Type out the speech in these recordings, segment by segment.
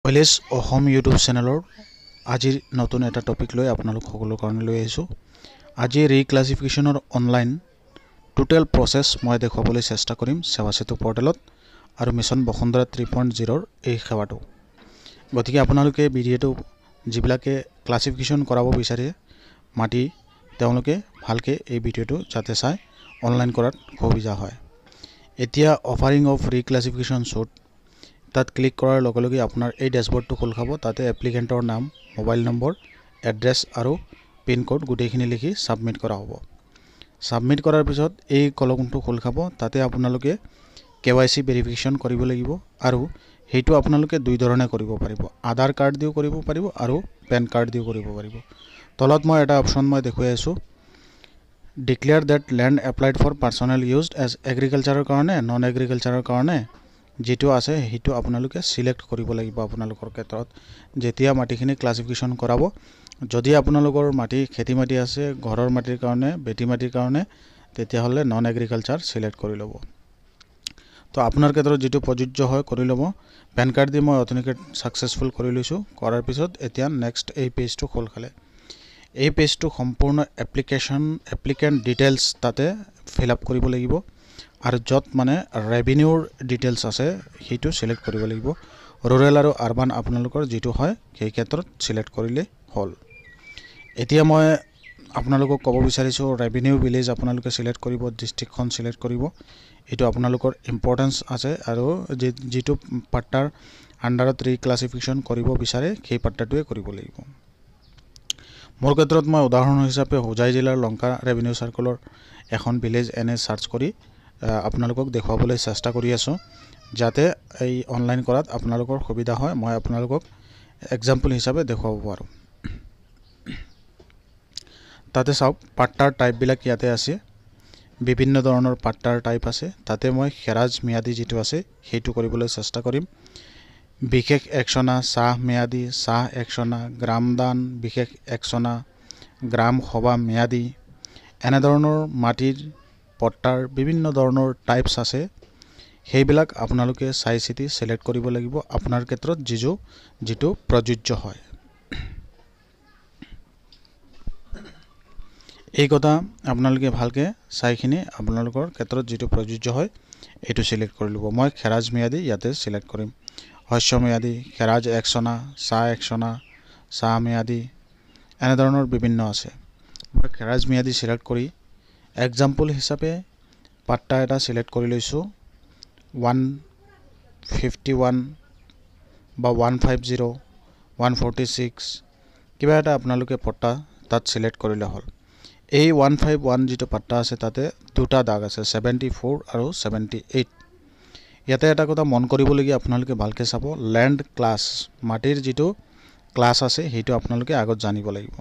Wales Assam YouTube চেনেলৰ আজিৰ নতুন এটা টপিক লৈ আপোনালোক সকলৰ কাৰণে লৈ আহিছোঁ। আজি ৰিক্লাছিফিকেশ্যনৰ অনলাইন টোটেল প্ৰচেছ মই দেখুৱাবলৈ চেষ্টা কৰিম সেৱা সেতু পৰ্টেলত আৰু মিছন বসুন্ধৰা 3.0ৰ এই সেৱাটো। গতিকে আপোনালোকে ভিডিঅ'টো যিবিলাকে ক্লাছিফিকেশ্যন কৰাব বিচাৰে মাটি তেওঁলোকে ভালকে এই ভিডিঅ'টো যাতে চাই অনলাইন কৰাত সুবিধা হয়। এতিয়া অফাৰিং অফ ৰিক্লাছিফিকেশ্যন শ্ব'ত তাত ক্লিক কৰাৰ লগে লগে আপোনাৰ এই ড্যাশবৰ্ডটো খোল খাব। তাতে এপ্লিকেণ্টৰ নাম, মোবাইল নম্বৰ, এড্ৰেছ আৰু পিন কোড গোটেইখিনি লিখি সাবমিট কৰা হ'ব। সাবমিট কৰাৰ পিছত এই কলমটো খোল খাব। তাতে আপোনালোকে KYC ভেৰিফিকেশ্যন কৰিব লাগিব আৰু হেইটো আপোনালোকে দুই ধৰণে কৰিব পাৰিব। আধাৰ কাৰ্ড দিও কৰিব পাৰিব আৰু পেন কাৰ্ড দিও কৰিব পাৰিব। তলত মই এটা অপচন মই দেখুৱাই আছো, declare that land applied for personal use as এগ্ৰিকালচাৰৰ কাৰণে, নন এগ্ৰিকালচাৰৰ কাৰণে যেটো আছে হেইটো আপোনালোকে সিলেক্ট কৰিব লাগিব। আপোনালোকৰ ক্ষেত্ৰত যেতিয়া মাটিখিনি ক্লাছিফিকেশ্যন কৰাব, যদি আপোনালোকৰ মাটি খেতি মাটি আছে, ঘৰৰ মাটিৰ কাৰণে, বেটি মাটিৰ কাৰণে, তেতিয়া হলে নন এগ্ৰিকালচাৰ সিলেক্ট কৰি ল'ব। তো আপোনাৰ ক্ষেত্ৰত যেটো প্ৰযোজ্য হয় কৰি ল'ব। পেন কাৰ্ড দি মই অথনিকে সাকসেসফুল কৰি লৈছো। কৰাৰ পিছত এতিয়া নেক্সট এই পেজটো খোল খালে। এই পেজটো সম্পূৰ্ণ এপ্লিকেন্ট ডিটেইলছ তাতে ফিল আপ কৰিব লাগিব আৰু যত মানে ৰেভিনিউৰ ডিটেইলছ আছে হেইটো সিলেক্ট কৰিব লাগিব। ৰুৰাল আৰু আৰবান আপোনালোকৰ যেটো হয় সেই ক্ষেত্ৰত সিলেক্ট কৰিলে হল। এতিয়া মই আপোনালোকক ক'ব বিচাৰিছো ৰেভিনিউ ভিলেজ আপোনালোকে সিলেক্ট কৰিব, ডিস্ট্ৰিক্টখন সিলেক্ট কৰিব। এটো আপোনালোকৰ ইম্পৰ্টেন্স আছে আৰু যেটো পাট্টাৰ আন্ডাৰত ৰিক্লাছিফিকেশ্যন কৰিব বিচাৰে সেই পাট্টাটোৱে কৰিব লাগিব। মোৰ ক্ষেত্ৰত মই উদাহৰণ হিচাপে হোজাই জিলাৰ লংকা ৰেভিনিউ সাৰ্কলৰ এখন ভিলেজ এনে সাৰ্চ কৰি আপোনালোকক দেখুৱাবলৈ চেষ্টা কৰি আছো যাতে এই অনলাইন কৰাত আপোনালোকৰ সুবিধা হয়। মই আপোনালোকক এক্সাম্পল হিচাপে দেখুৱাব পাৰো। তাতে চাওক পাট্টাৰ টাইপ বিলাক ইয়াতে আছে, বিভিন্ন ধৰণৰ পাট্টাৰ টাইপ আছে। তাতে মই খেৰাজ মিয়াদি যেটো আছে হেইটো কৰিবলৈ চেষ্টা কৰিম। বিশেষ একচনা, সাহ মিয়াদি, সাহ একচনা, গ্ৰামদান, বিশেষ একচনা, গ্ৰাম সভা মিয়াদি, এনে ধৰণৰ মাটিৰ পট্টাৰ বিভিন্ন ধৰণৰ টাইপস আছে। সেইবিলাক আপোনালোকে চাই চিতি সিলেক্ট কৰিব লাগিব আপোনাৰ ক্ষেত্ৰত যেটো প্ৰযোজ্য হয়। এই কথা আপোনালোকে ভালকে চাইখিনি আপোনালোকৰ ক্ষেত্ৰত যেটো প্ৰযোজ্য হয় এটো সিলেক্ট কৰি লব। মই খেৰাজ মিয়াদি ইয়াতে সিলেক্ট কৰিম। শস্য মিয়াদি, খেৰাজ একচনা, সাহ একচনা, সাহ মিয়াদি, এনে ধৰণৰ বিভিন্ন আছে। মই খেৰাজ মিয়াদি সিলেক্ট কৰি এক্সাম্পল হিচাপে পাট্টা এটা সিলেক্ট কৰি লৈছো 151 বা 150, 146 কিবা এটা আপোনালোকে পট্টা তাত সিলেক্ট কৰিলে হল। এই 151 যেটো পাট্টা আছে তাতে দুটা দাগ আছে, 74 আৰু 78। ইয়াতে এটা কথা মন কৰিবলগীয়া আপোনালোকে ভালকে চাব, ল্যান্ড ক্লাছ মাটিৰ যেটো ক্লাছ আছে হেইটো আপোনালোকে আগত জানিব লাগিব।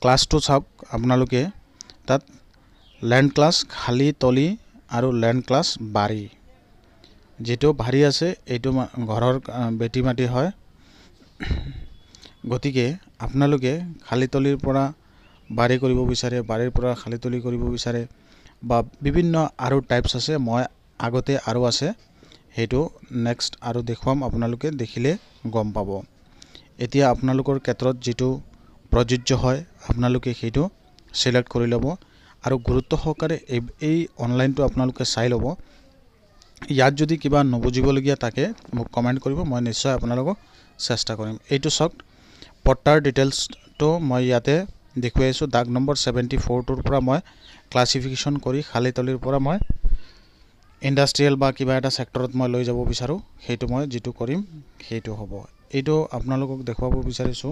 ক্লাছটো চাওক আপোনালোকে তাত ল্যান্ড ক্লাছ খালি তলি আৰু ল্যান্ড ক্লাছ বাৰী। যেটো ভাৰী আছে এইটো ঘৰৰ বেটি মাটি হয়। গতিকে আপোনালোকে খালি তলিৰ পৰা বাৰী কৰিব বিচাৰে, বাৰীৰ পৰা খালি তলি কৰিব বিচাৰে বা বিভিন্ন আৰু টাইপস আছে। মই আগতে আৰু আছে হেইটো নেক্সট আৰু দেখুৱাম, আপোনালোকে দেখিলে গম পাব। এতিয়া আপোনালোকৰ ক্ষেত্ৰত যেটো প্ৰযোজ্য হয় আপোনালোকে হেইটো সিলেক্ট কৰি ল'ব আৰু গুৰুত্ব সহকাৰে এই অনলাইনটো আপোনালোকে চাই ল'ব। ইয়াত যদি কিবা নবুজিবলগীয়া থাকে মোক কমেন্ট কৰিব, মই নিশ্চয় আপোনালোকক চেষ্টা কৰিম। এইটো চাওক পট্টাৰ ডিটেইলছটো মই ইয়াতে দেখুৱাই আছো। দাগ নম্বৰ 74 টোৰ পৰা মই ক্লাছিফিকেশ্যন কৰি খালি তলিৰ পৰা মই ইন্ডাষ্ট্ৰিয়েল বা কিবা এটা সেক্টৰত মই লৈ যাব বিচাৰো, হেইটো মই যেটো কৰিম হেইটো হ'ব। এইটো আপোনালোকক দেখুৱাব বিচাৰিছো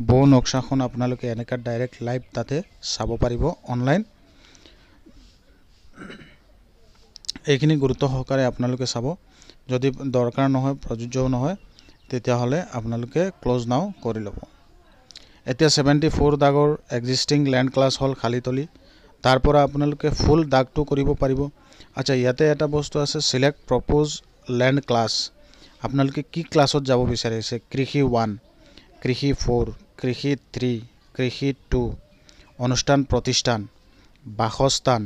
বো নক্সাখন আপোনালোকে এনেকা ডাইৰেক্ট লাইভ তাতে চাব পাৰিব অনলাইন। এইখিনি গুৰুত্ব সহকাৰে আপোনালোকে চাব। যদি দৰকাৰ নহয়, প্ৰযোজ্য নহয়, তেতিয়া হলে আপোনালোকে ক্লোজ নাও কৰি ল'ব। এতিয়া 74 দাগৰ এক্সিস্টিং ল্যান্ড ক্লাছ হল খালি তলি, তাৰ পৰা আপোনালোকে ফুল দাগটো কৰিব পাৰিব। আচ্ছা, ইয়াতে এটা বস্তু আছে সিলেক্ট প্ৰপ'জ ল্যান্ড ক্লাছ। আপোনালোকে কি ক্লাছত যাব বিচাৰিছে, কৃষি 1, কৃষি 4, কৃষি 3, কৃষি 2, অনুষ্ঠান প্ৰতিষ্ঠান, বাসস্থান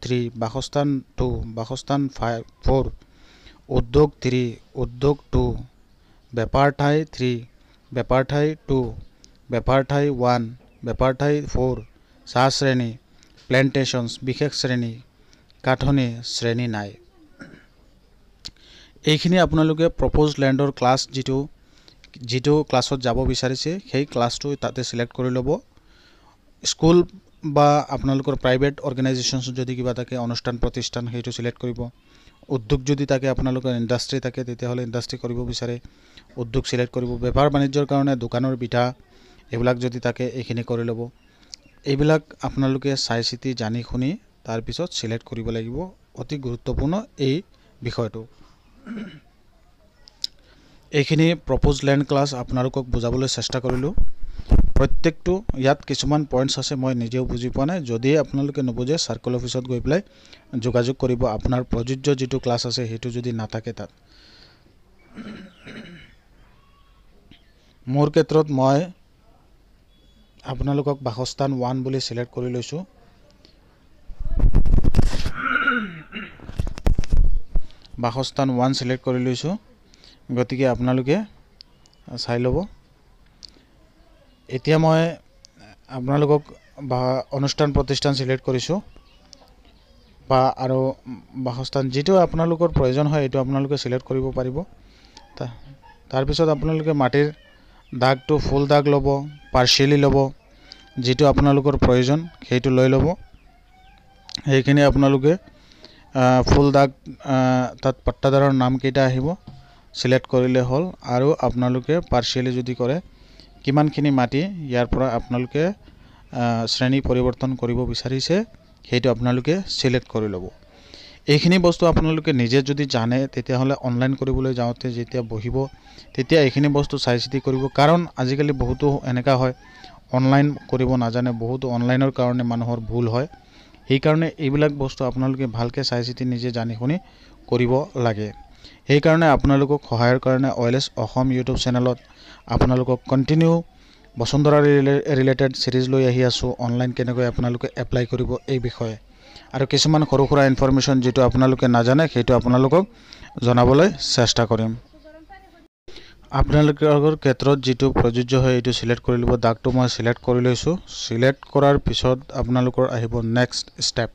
3, বাসস্থান 2, বাসস্থান 4, উদ্যোগ 3, উদ্যোগ 2, বেপাৰ ঠাই 3, বেপাৰ ঠাই 2, বেপাৰ ঠাই 1, বেপাৰ ঠাই 4, চাহ শ্ৰেণী, প্লেণ্টেশ্যনছ বিশেষ শ্ৰেণী, কাঠনি শ্ৰেণী নাই। এইখিনি আপোনালোকে প্ৰপ'জ লেণ্ডৰ ক্লাছ যিটো ক্লাছত যাব বিচাৰিছে সেই ক্লাছটো তাতে সিলেক্ট কৰি ল'ব। স্কুল বা আপোনালোকৰ প্ৰাইভেট অৰ্গেনাইজেশ্যনছ যদি কিবা থাকে অনুষ্ঠান প্ৰতিষ্ঠান সেইটো সিলেক্ট কৰিব। উদ্যোগ যদি থাকে আপোনালোকৰ ইণ্ডাষ্ট্ৰি থাকে তেতিয়াহ'লে ইণ্ডাষ্ট্ৰি কৰিব বিচাৰে উদ্যোগ সিলেক্ট কৰিব। বেপাৰ বাণিজ্যৰ কাৰণে দোকানৰ বিধা এইবিলাক যদি থাকে এইখিনি কৰি ল'ব। এইবিলাক আপোনালোকে চাই চিতি জানি শুনি তাৰপিছত সিলেক্ট কৰিব লাগিব। অতি গুৰুত্বপূৰ্ণ এই বিষয়টো। এইখিনি প্ৰপ'জ লেণ্ড ক্লাছ আপোনালোকক বুজাবলৈ চেষ্টা কৰিলোঁ। প্ৰত্যেকটো ইয়াত কিছুমান পইণ্টছ আছে মই নিজেও বুজি পোৱা নাই। যদি আপোনালোকে নুবুজে চাৰ্কল অফিচত গৈ পেলাই যোগাযোগ কৰিব। আপোনাৰ প্ৰযোজ্য যিটো ক্লাছ আছে সেইটো যদি নাথাকে তাত। মোৰ ক্ষেত্ৰত মই আপোনালোকক বাসস্থান 1 বুলি সিলেক্ট কৰি লৈছোঁ। বাসস্থান 1 সিলেক্ট কৰি লৈছোঁ। গতিকে আপোনালোকে চাই ল'ব। এতিয়া মই আপোনালোকক অনুষ্ঠান প্ৰতিষ্ঠান সিলেক্ট কৰিছোঁ বা আৰু বাসস্থান যিটো আপোনালোকৰ প্ৰয়োজন হয় এইটো আপোনালোকে সিলেক্ট কৰিব পাৰিব। তাৰপিছত আপোনালোকে মাটিৰ দাগটো ফুল দাগ ল'ব, পাৰ্চিয়েলি ল'ব, যিটো আপোনালোকৰ প্ৰয়োজন সেইটো লৈ ল'ব। সেইখিনি আপোনালোকে ফুল দাগ তাত পট্টাদাৰৰ নামকেইটা আহিব সিলেক্ট কৰিলে হ'ল। আৰু আপোনালোকে পাৰ্চিয়েলি যদি কৰে কিমানখিনি মাটি ইয়াৰ পৰা আপোনালোকে শ্ৰেণী পৰিৱৰ্তন কৰিব বিচাৰিছে সেইটো আপোনালোকে সিলেক্ট কৰি ল'ব। এইখিনি বস্তু আপোনালোকে নিজে যদি জানে তেতিয়াহ'লে অনলাইন কৰিবলৈ যাওঁতে যেতিয়া বহিব তেতিয়া এইখিনি বস্তু চাই চিতি কৰিব। কাৰণ আজিকালি বহুতো এনেকুৱা হয় অনলাইন কৰিব নাজানে, বহুতো অনলাইনৰ কাৰণে মানুহৰ ভুল হয়। সেইকাৰণে এইবিলাক বস্তু আপোনালোকে ভালকৈ চাই চিতি নিজে জানি শুনি কৰিব লাগে। সেইকাৰণে আপোনালোকক সহায়ৰ কাৰণে OLS অসম ইউটিউব চেনেলত আপোনালোকক কণ্টিনিউ বসুন্ধৰা ৰিলেটেড চিৰিজ লৈ আহি আছোঁ। অনলাইন কেনেকৈ আপোনালোকে এপ্লাই কৰিব এই বিষয়ে আৰু কিছুমান সৰু সুৰা ইনফৰমেশ্যন যিটো আপোনালোকে নাজানে সেইটো আপোনালোকক জনাবলৈ চেষ্টা কৰিম। আপোনালোকৰ ক্ষেত্ৰত যিটো প্ৰযোজ্য হয় এইটো সিলেক্ট কৰি ল'ব। দাগটো মই সিলেক্ট কৰি লৈছোঁ। সিলেক্ট কৰাৰ পিছত আপোনালোকৰ আহিব নেক্সট ষ্টেপ।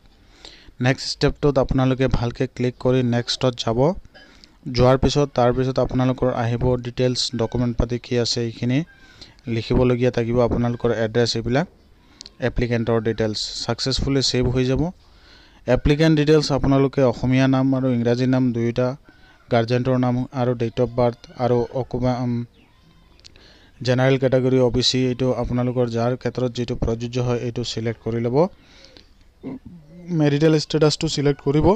নেক্সট ষ্টেপটোত আপোনালোকে ভালকৈ ক্লিক কৰি নেক্সটত যাব। যোৱাৰ পিছত তাৰপিছত আপোনালোকৰ আহিব ডিটেইলছ ডকুমেণ্ট পাতি কি আছে এইখিনি লিখিবলগীয়া থাকিব। আপোনালোকৰ এড্ৰেছ এইবিলাক এপ্লিকেণ্টৰ ডিটেইলছ ছাকচেছফুলি ছেভ হৈ যাব। এপ্লিকেণ্ট ডিটেইলছ আপোনালোকে অসমীয়া নাম আৰু ইংৰাজী নাম দুয়োটা, গাৰ্জেণ্টৰ নাম আৰু ডেট অফ বাৰ্থ আৰু জেনেৰেল কেটেগৰী OBC এইটো আপোনালোকৰ যাৰ ক্ষেত্ৰত যিটো প্ৰযোজ্য হয় এইটো সিলেক্ট কৰি ল'ব। মেৰিটেল ষ্টেটাছটো সিলেক্ট কৰিব।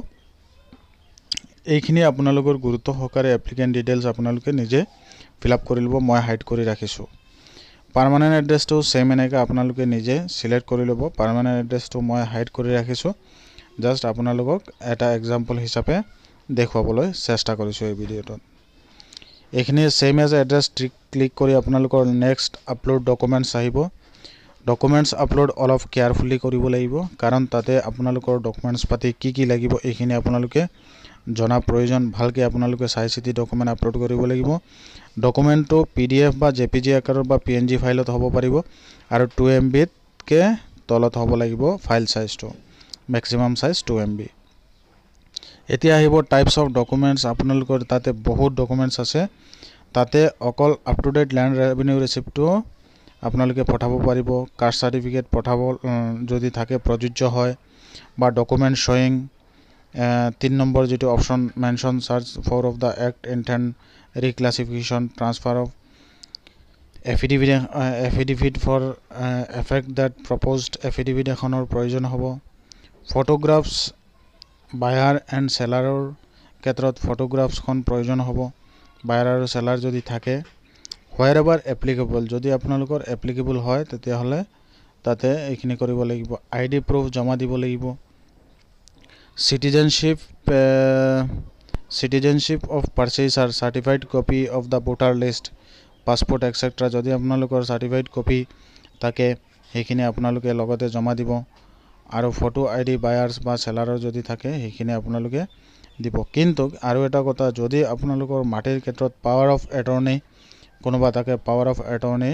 এইখিনি আপোনালোকৰ গুৰুত্ব সহকাৰে এপ্লিকেণ্ট ডিটেইলছ আপোনালোকে নিজে ফিল আপ কৰি ল'ব। মই হাইড কৰি ৰাখিছোঁ। পাৰ্মানেণ্ট এড্ৰেছটো ছেম এনেকৈ আপোনালোকে নিজে সিলেক্ট কৰি ল'ব। পাৰ্মানেণ্ট এড্ৰেছটো মই হাইড কৰি ৰাখিছোঁ। জাষ্ট আপোনালোকক এটা এক্সাম্পল হিচাপে দেখুৱাবলৈ চেষ্টা কৰিছোঁ এই ভিডিঅ'টোত। এইখিনি ছেম এজ এড্ৰেছ ক্লিক কৰি আপোনালোকৰ নেক্সট আপলোড ডকুমেণ্টছ আহিব। ডকুমেণ্টছ আপলোড অলপ কেয়াৰফুলি কৰিব লাগিব কাৰণ তাতে আপোনালোকৰ ডকুমেণ্টছ পাতি কি লাগিব এইখিনি আপোনালোকে জনা প্ৰয়োজন। ভালকৈ আপোনালোকে চাই চিতি ডকুমেণ্ট আপলোড কৰিব লাগিব। ডকুমেণ্টটো PDF বা JPG আকাৰৰ বা PNG ফাইলত হ'ব পাৰিব আৰু 2 MBতকৈ তলত হ'ব লাগিব ফাইল চাইজটো। Maximum size 2 MB। এতিয়া আহিব টাইপছ অফ ডকুমেণ্টছ। আপোনালোকৰ তাতে বহুত ডকুমেণ্টছ আছে। তাতে অকল up to date land revenue ৰিচিপ্টটো আপোনালোকে পঠাব পাৰিব। কাষ্ট চাৰ্টিফিকেট পঠাব যদি থাকে প্ৰযোজ্য হয় বা ডকুমেণ্ট শ্বয়িং 3 নম্বৰ যিটো option mention charge 4 of the act intend reclassification transfer of affidavit for effect date proposed affidavit এখনৰ প্ৰয়োজন হ'ব। ফটোগ্ৰাফছ বায়াৰ এণ্ড চেলাৰৰ ক্ষেত্ৰত ফটোগ্ৰাফছখন প্ৰয়োজন হ'ব। বায়াৰ আৰু চেলাৰ যদি থাকে হোৱেৰ এভাৰ এপ্লিকেবল যদি আপোনালোকৰ এপ্লিকেবল হয় তেতিয়াহ'লে তাতে এইখিনি কৰিব লাগিব। ID প্ৰুফ জমা দিব লাগিব। Citizenship of purchaser certified copy of the voter list passport etcetera যদি আপোনালোকৰ চাৰ্টিফাইড কপি থাকে সেইখিনি আপোনালোকে লগতে জমা দিব। আৰু ফটো ID বায়াৰ্ছ বা চেলাৰৰ যদি থাকে সেইখিনি আপোনালোকে দিব। কিন্তু আৰু এটা কথা, যদি আপোনালোকৰ মাটিৰ ক্ষেত্ৰত পাৱাৰ অফ এটৰ্নি কোনোবা থাকে, পাৱাৰ অফ এটৰ্নি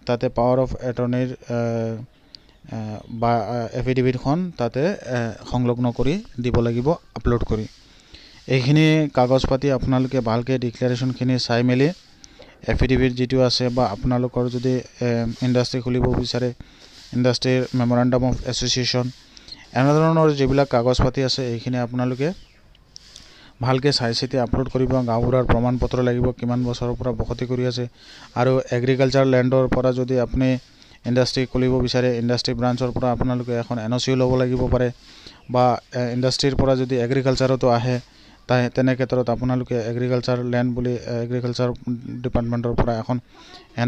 তাতে পাৱাৰ অফ এটৰ্নিৰ বা এফিডেভিটখন তাতে সংলগ্ন কৰি দিব লাগিব আপলোড কৰি। এইখিনি কাগজ পাতি আপোনালোকে ভালকৈ ডিক্লেৰেশ্যনখিনি চাই মেলি এফিডেভিট যিটো আছে বা আপোনালোকৰ যদি ইণ্ডাষ্ট্ৰি খুলিব বিচাৰে ইণ্ডাষ্ট্ৰিৰ মেমৰেণ্ডাম অফ এছ'চিয়েশ্যন এনেধৰণৰ যিবিলাক কাগজ পাতি আছে এইখিনি আপোনালোকে ভালকৈ চাই চিতি আপলোড কৰিব। গাঁওবুঢ়াৰ প্ৰমাণ পত্ৰ লাগিব, কিমান বছৰৰ পৰা বসতি কৰি আছে, আৰু এগ্ৰিকালচাৰ লেণ্ডৰ পৰা যদি আপুনি ইণ্ডাষ্ট্ৰি খুলিব বিচাৰে ইণ্ডাষ্ট্ৰি ব্ৰাঞ্চৰ পৰা আপোনালোকে এখন NOCও ল'ব লাগিব পাৰে, বা ইণ্ডাষ্ট্ৰিৰ পৰা যদি এগ্ৰিকালচাৰতো আহে তেনে ক্ষেত্ৰত আপোনালোকে এগ্ৰিকালচাৰ লেণ্ড বুলি এগ্ৰিকালচাৰ ডিপাৰ্টমেণ্টৰ পৰা এখন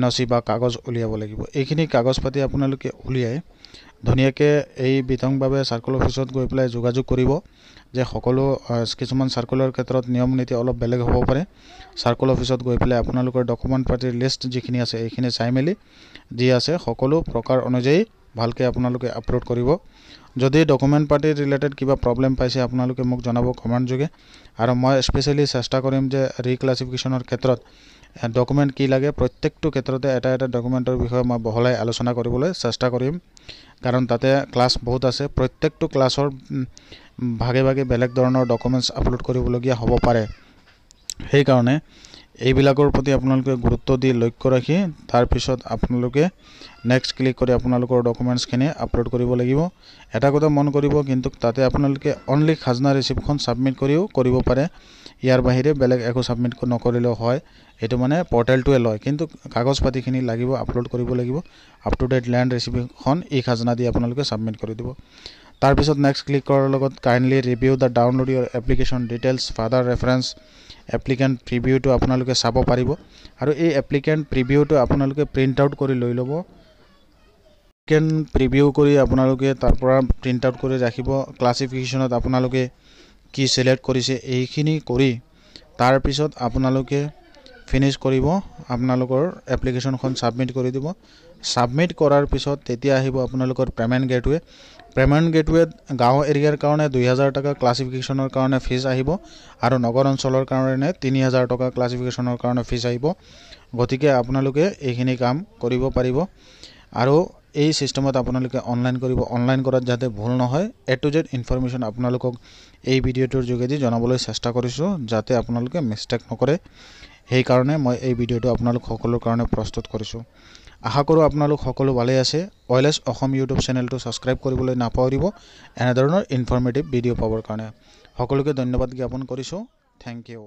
NOC বা কাগজ উলিয়াব লাগিব। এইখিনি কাগজ পাতি আপোনালোকে উলিয়াই ধুনীয়াকৈ এই বিতংভাৱে চাৰ্কল অফিচত গৈ পেলাই যোগাযোগ কৰিব যে সকলো কিছুমান চাৰ্কুলৰ ক্ষেত্ৰত নিয়ম নীতি অলপ বেলেগ হ'ব পাৰে। চাৰ্কল অফিচত গৈ পেলাই আপোনালোকৰ ডকুমেণ্ট পাতিৰ লিষ্ট যিখিনি আছে এইখিনি চাই মেলি যি আছে সকলো প্ৰকাৰ অনুযায়ী ভালকৈ আপোনালোকে আপলোড কৰিব। যদি ডকুমেণ্ট পাতিৰ ৰিলেটেড কিবা প্ৰব্লেম পাইছে আপোনালোকে মোক জনাব কমেণ্ট যোগে, আৰু মই স্পেচিয়েলি চেষ্টা কৰিম যে ৰিক্লাছিফিকেশ্যনৰ ক্ষেত্ৰত ডকুমেণ্ট কি লাগে প্ৰত্যেকটো ক্ষেত্ৰতে এটা ডকুমেণ্টৰ বিষয়ে মই বহলাই আলোচনা কৰিবলৈ চেষ্টা কৰিম, কাৰণ তাতে ক্লাছ বহুত আছে। প্ৰত্যেকটো ক্লাছৰ ভাগে ভাগে বেলেগ ধৰণৰ ডকুমেণ্টছ আপলোড কৰিবলগীয়া হ'ব পাৰে। সেইকাৰণে এইবিলাকৰ প্ৰতি আপোনালোকে গুৰুত্ব দি লক্ষ্য ৰাখি তাৰপিছত আপোনালোকে নেক্সট ক্লিক কৰি আপোনালোকৰ ডকুমেণ্টছখিনি আপলোড কৰিব লাগিব। এটা কথা মন কৰিব, কিন্তু তাতে আপোনালোকে অনলি খাজনা ৰিচিপ্টখন ছাবমিট কৰিও কৰিব পাৰে, ইয়াৰ বাহিৰে বেলেগ একো ছাবমিট নকৰিলেও হয়। এইটো মানে পৰ্টেলটোৱে লয়, কিন্তু কাগজ পাতিখিনি লাগিব, আপলোড কৰিব লাগিব। আপ টু ডেট লেণ্ড ৰেচিপিখন খাজনা দি আপোনালোকে ছাবমিট কৰি দিব। তাৰপিছত নেক্সট ক্লিক কৰাৰ লগত kindly review the download your application details further reference applicant প্ৰিভিউটো আপোনালোকে চাব পাৰিব, আৰু এই এপ্লিকেণ্ট প্ৰিভিউটো আপোনালোকে প্ৰিণ্ট আউট কৰি লৈ ল'ব। এপ্লিকেণ্ট প্ৰিভিউ কৰি আপোনালোকে তাৰ পৰা প্ৰিণ্ট আউট কৰি ৰাখিব। ক্লাছিফিকেশ্যনত আপোনালোকে কি চিলেক্ট কৰিছে এইখিনি কৰি তাৰপিছত আপোনালোকে ফিনিছ কৰিব, আপোনালোকৰ এপ্লিকেশ্যনখন ছাবমিট কৰি দিব। ছাবমিট কৰাৰ পিছত তেতিয়া আহিব আপোনালোকৰ পে'মেণ্ট গেটৱে। পে'মেণ্ট গেটৱেত গাঁও এৰিয়াৰ কাৰণে 2000 টকা ক্লাছিফিকেশ্যনৰ কাৰণে ফিজ আহিব, আৰু নগৰ অঞ্চলৰ কাৰণে 3000 টকা ক্লাছিফিকেশ্যনৰ কাৰণে ফিজ আহিব। গতিকে আপোনালোকে এইখিনি কাম কৰিব পাৰিব, আৰু এই ছিষ্টেমত আপোনালোকে অনলাইন কৰিব। অনলাইন কৰাত যাতে ভুল নহয় A to Z ইনফৰমেশ্যন আপোনালোকক এই ভিডিঅ'টোৰ যোগেদি জনাবলৈ চেষ্টা কৰিছোঁ, যাতে আপোনালোকে মিষ্টেক নকৰে। সেইকাৰণে মই এই ভিডিঅ'টো আপোনালোক সকলোৰ কাৰণে প্ৰস্তুত কৰিছোঁ। আশা কৰোঁ আপোনালোক সকলো ভালেই আছে। OILS অসম ইউটিউব চেনেলটো ছাবস্ক্ৰাইব কৰিবলৈ নাপাহৰিব এনেধৰণৰ ইনফৰ্মেটিভ ভিডিঅ' পাবৰ কাৰণে। সকলোকে ধন্যবাদ জ্ঞাপন কৰিছোঁ। Thank U.